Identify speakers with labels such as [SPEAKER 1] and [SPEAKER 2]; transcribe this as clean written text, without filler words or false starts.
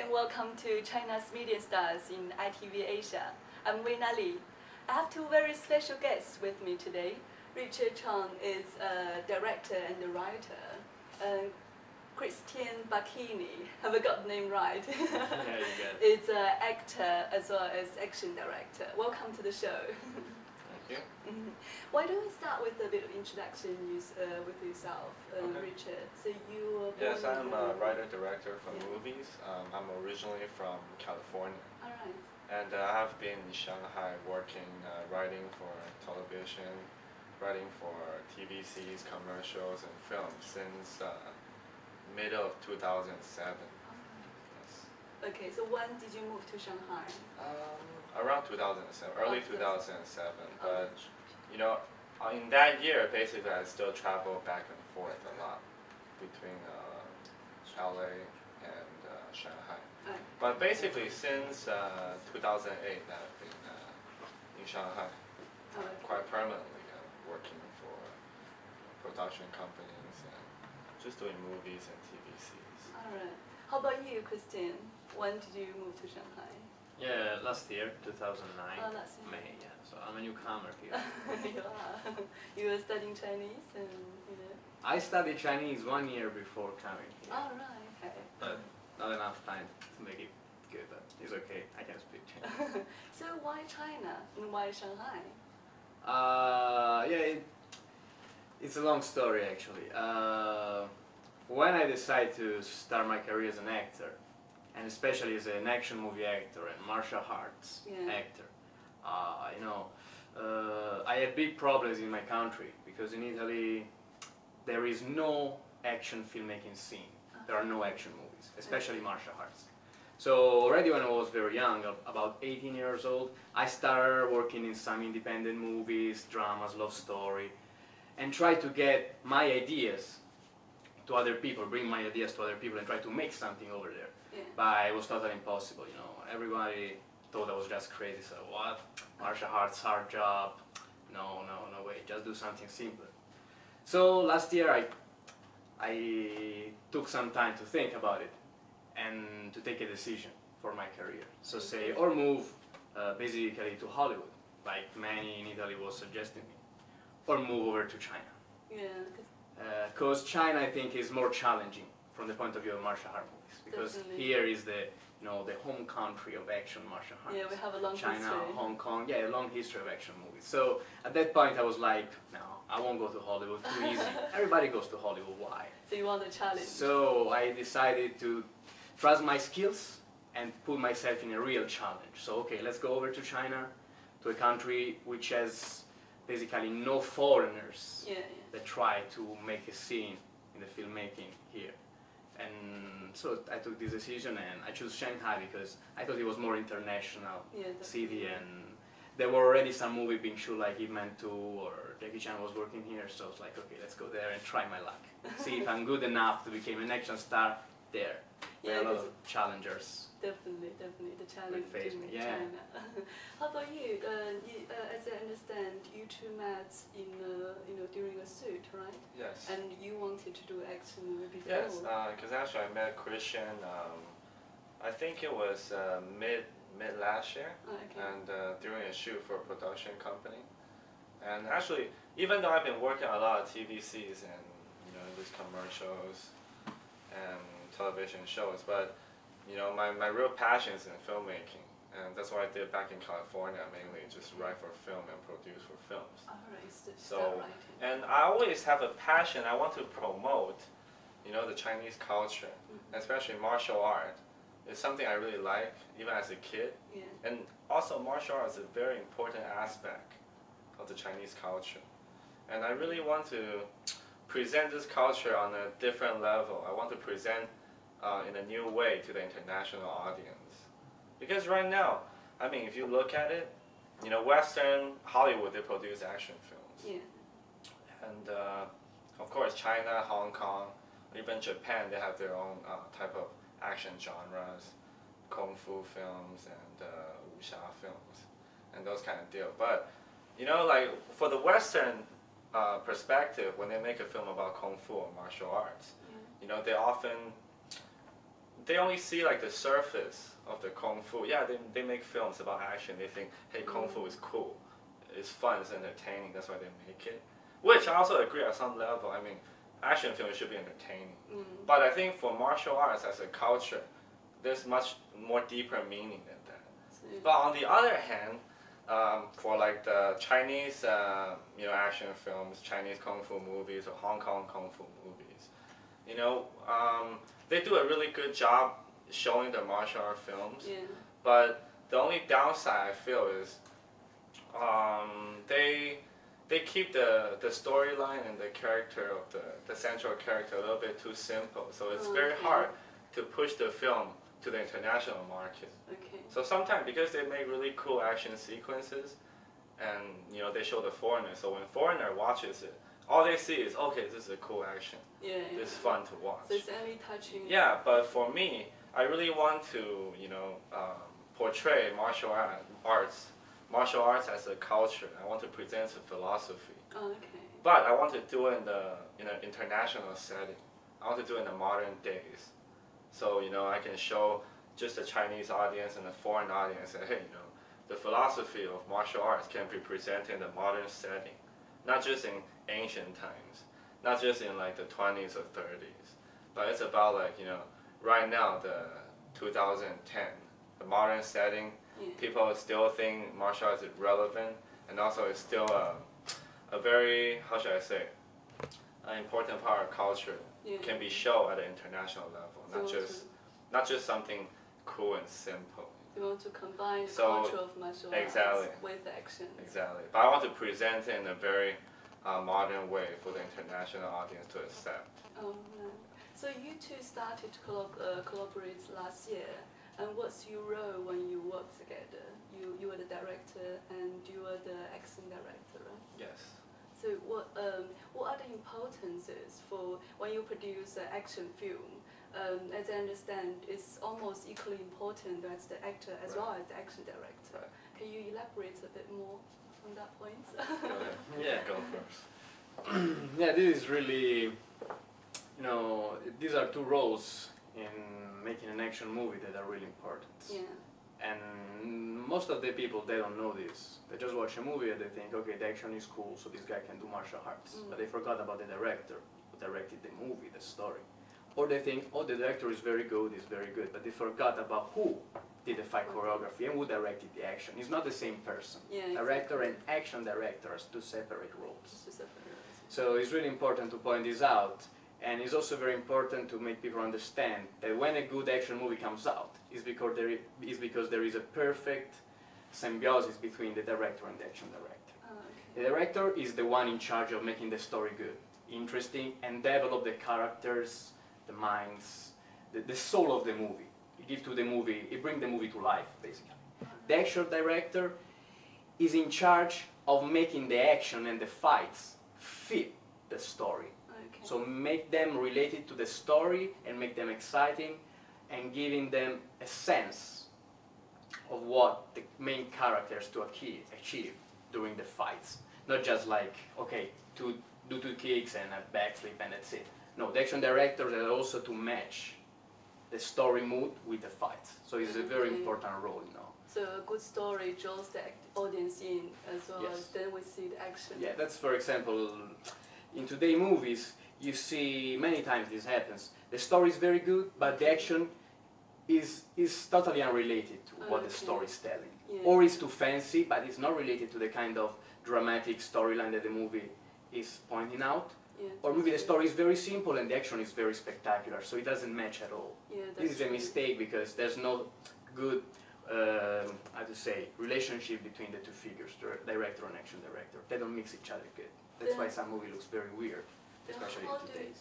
[SPEAKER 1] and welcome to China's Media Stars in iTV Asia. I'm Wei Li. I have two very special guests with me today. Richard Chung is a director and a writer. Christian Bachini, have I got the name right?
[SPEAKER 2] Yeah, you got it.
[SPEAKER 1] Is an actor as well as action director. Welcome to the show.
[SPEAKER 2] Thank you.
[SPEAKER 1] Why don't we start with a bit of introduction with yourself,
[SPEAKER 2] Okay.
[SPEAKER 1] Richard? So you were born
[SPEAKER 2] Yes, I'm a
[SPEAKER 1] in,
[SPEAKER 2] writer-director for
[SPEAKER 1] yeah.
[SPEAKER 2] movies. I'm originally from California,
[SPEAKER 1] All right.
[SPEAKER 2] and I have been in Shanghai working, writing for television, writing for TVCs, commercials, and films since middle of 2007. Yes.
[SPEAKER 1] Okay, so when did you move to Shanghai?
[SPEAKER 2] Around 2007, early 2007.
[SPEAKER 1] Oh.
[SPEAKER 2] But you know, in that year, basically, I still travel back and forth a lot between LA and Shanghai.
[SPEAKER 1] Right.
[SPEAKER 2] But basically, since 2008, I've been in Shanghai quite permanently, working for production companies and just doing movies and TVCs.
[SPEAKER 1] All right. How about you, Christine? When did you move to Shanghai?
[SPEAKER 3] Yeah, last year, 2009,
[SPEAKER 1] Oh, last year.
[SPEAKER 3] May, yeah. So I'm a newcomer here.
[SPEAKER 1] You are. You were studying Chinese and, you know.
[SPEAKER 3] I studied Chinese 1 year before coming here,
[SPEAKER 1] All right, okay.
[SPEAKER 3] but not enough time to make it good, but it's okay, I can speak Chinese.
[SPEAKER 1] So why China and why Shanghai?
[SPEAKER 3] Yeah, it's a long story actually. When I decided to start my career as an actor, and especially as an action movie actor and martial arts actor, I had big problems in my country because in Italy there is no action filmmaking scene. There are no action movies, especially martial arts. So already when I was very young, about 18 years old, I started working in some independent movies, dramas, love story, and try to get my ideas to other people, bring my ideas to other people and try to make something over there.
[SPEAKER 1] Yeah.
[SPEAKER 3] But it was totally impossible, you know. Everybody thought I was just crazy, so what? Martial arts, hard job. No way, just do something simpler. So last year I took some time to think about it and to take a decision for my career. So say, or move basically to Hollywood, like many in Italy was suggesting me, or move over to China.
[SPEAKER 1] Yeah.
[SPEAKER 3] Because China, I think, is more challenging from the point of view of martial art movies, because
[SPEAKER 1] Definitely.
[SPEAKER 3] here is the home country of action martial arts.
[SPEAKER 1] Yeah, we have a long
[SPEAKER 3] China,
[SPEAKER 1] history.
[SPEAKER 3] Hong Kong, yeah, a long history of action movies. So at that point, I was like, no, I won't go to Hollywood. Too easy. Everybody goes to Hollywood. Why?
[SPEAKER 1] So you want a challenge?
[SPEAKER 3] So I decided to trust my skills and put myself in a real challenge. So okay, let's go over to China, to a country which has basically no foreigners that try to make a scene in the filmmaking here. And so I took this decision and I chose Shanghai because I thought it was more international city, and there were already some movies being shot like Ip Man 2 or Jackie Chan was working here, so I was like, okay, let's go there and try my luck. See if I'm good enough to become an action star there. There are a lot of challengers.
[SPEAKER 1] Definitely, the challenge
[SPEAKER 3] face
[SPEAKER 1] in
[SPEAKER 3] me, yeah.
[SPEAKER 1] China. How about you? As I understand, you two met in during a suit, right?
[SPEAKER 2] Yes.
[SPEAKER 1] And you wanted to do action movie before.
[SPEAKER 2] Yes, because actually I met Christian. I think it was mid last year,
[SPEAKER 1] Oh, okay.
[SPEAKER 2] and during a shoot for a production company. And actually, even though I've been working on a lot of TVCs and these commercials and television shows, but my real passion is in filmmaking, and that's what I did back in California, mainly just write for film and produce for films.
[SPEAKER 1] All right, start
[SPEAKER 2] So,
[SPEAKER 1] writing.
[SPEAKER 2] and I always have a passion. I want to promote, the Chinese culture, especially martial art. It's something I really like, even as a kid.
[SPEAKER 1] Yeah.
[SPEAKER 2] And also, martial art is a very important aspect of the Chinese culture. And I really want to present this culture on a different level. I want to present in a new way to the international audience. Because right now, I mean, if you look at it, Western Hollywood, they produce action films.
[SPEAKER 1] Yeah.
[SPEAKER 2] And of course, China, Hong Kong, even Japan, they have their own type of action genres, kung fu films and wuxia films, and those kind of deal. But like for the Western perspective, when they make a film about kung fu or martial arts, they often they only see like the surface of the kung fu. Yeah, they make films about action. They think, hey, kung fu is cool, it's fun, it's entertaining. That's why they make it. Which I also agree at some level. I mean, action films should be entertaining. But I think for martial arts as a culture, there's much more deeper meaning than that. But on the other hand, for like the Chinese, action films, Chinese kung fu movies, or Hong Kong kung fu movies, they do a really good job showing the martial art films.
[SPEAKER 1] Yeah.
[SPEAKER 2] But the only downside I feel is they keep the storyline and the character of the central character a little bit too simple. So it's very hard to push the film to the international market.
[SPEAKER 1] Okay.
[SPEAKER 2] So sometimes, because they make really cool action sequences, and they show the foreigner, so when foreigner watches it, all they see is, okay, this is a cool action.
[SPEAKER 1] Yeah.
[SPEAKER 2] It's fun to watch.
[SPEAKER 1] So it's only touching.
[SPEAKER 2] Yeah, but for me, I really want to, portray martial arts as a culture. I want to present a philosophy.
[SPEAKER 1] Oh, okay.
[SPEAKER 2] But I want to do it in an international setting. I want to do it in the modern days. So, I can show just the Chinese audience and the foreign audience that, hey, the philosophy of martial arts can be presented in the modern setting. Not just in ancient times. Not just in like the 20s or 30s. But it's about like, right now, the 2010, the modern setting. People still think martial arts is relevant, and also it's still a very, how should I say, an important part of culture. Can be shown at an international level, not just something cool and simple.
[SPEAKER 1] You want to combine the culture of martial arts with action.
[SPEAKER 2] Exactly, but I want to present it in a very modern way for the international audience to accept.
[SPEAKER 1] Oh, no. So you two started to collaborate last year. And what's your role when you work together? You were the director and you were the action director, right?
[SPEAKER 2] Yes.
[SPEAKER 1] So what are the importances for when you produce an action film? As I understand, it's almost equally important as the actor as well as the action director. Can you elaborate a bit more on that point?
[SPEAKER 2] Go ahead. Yeah, go first.
[SPEAKER 3] Yeah, this is really, these are two roles in making an action movie that are really important.
[SPEAKER 1] Yeah.
[SPEAKER 3] And most of the people, they don't know this. They just watch a movie and they think, okay, the action is cool, so this guy can do martial arts. But they forgot about the director who directed the movie, the story. Or they think, oh, the director is very good, but they forgot about who did the fight choreography and who directed the action. It's not the same person.
[SPEAKER 1] Yeah,
[SPEAKER 3] director and action director are two separate roles.
[SPEAKER 1] Two separate roles.
[SPEAKER 3] So it's really important to point this out. And it's also very important to make people understand that when a good action movie comes out, it's because there is a perfect symbiosis between the director and the action director.
[SPEAKER 1] Oh, okay.
[SPEAKER 3] The director is the one in charge of making the story good, interesting, and develop the characters, the minds, the soul of the movie. It brings the movie to life, basically. The action director is in charge of making the action and the fights fit the story. So make them related to the story and make them exciting and giving them a sense of what the main characters to achieve during the fights. Not just like, okay, do two kicks and a backflip and that's it. No, the action directors are also to match the story mood with the fights. So it's a very important role,
[SPEAKER 1] So a good story draws the audience in as well as then we see the action.
[SPEAKER 3] Yeah, that's, for example, in today's movies, you see many times this happens. The story is very good, but the action is totally unrelated to what the story is telling.
[SPEAKER 1] Yeah.
[SPEAKER 3] Or it's too fancy, but it's not related to the kind of dramatic storyline that the movie is pointing out.
[SPEAKER 1] Yeah,
[SPEAKER 3] or maybe the story is very simple and the action is very spectacular, so it doesn't match at all.
[SPEAKER 1] Yeah,
[SPEAKER 3] this is a mistake because there's no good, how to say, relationship between the two figures, director and action director. They don't mix each other good. That's why some movie looks very weird, especially in today's.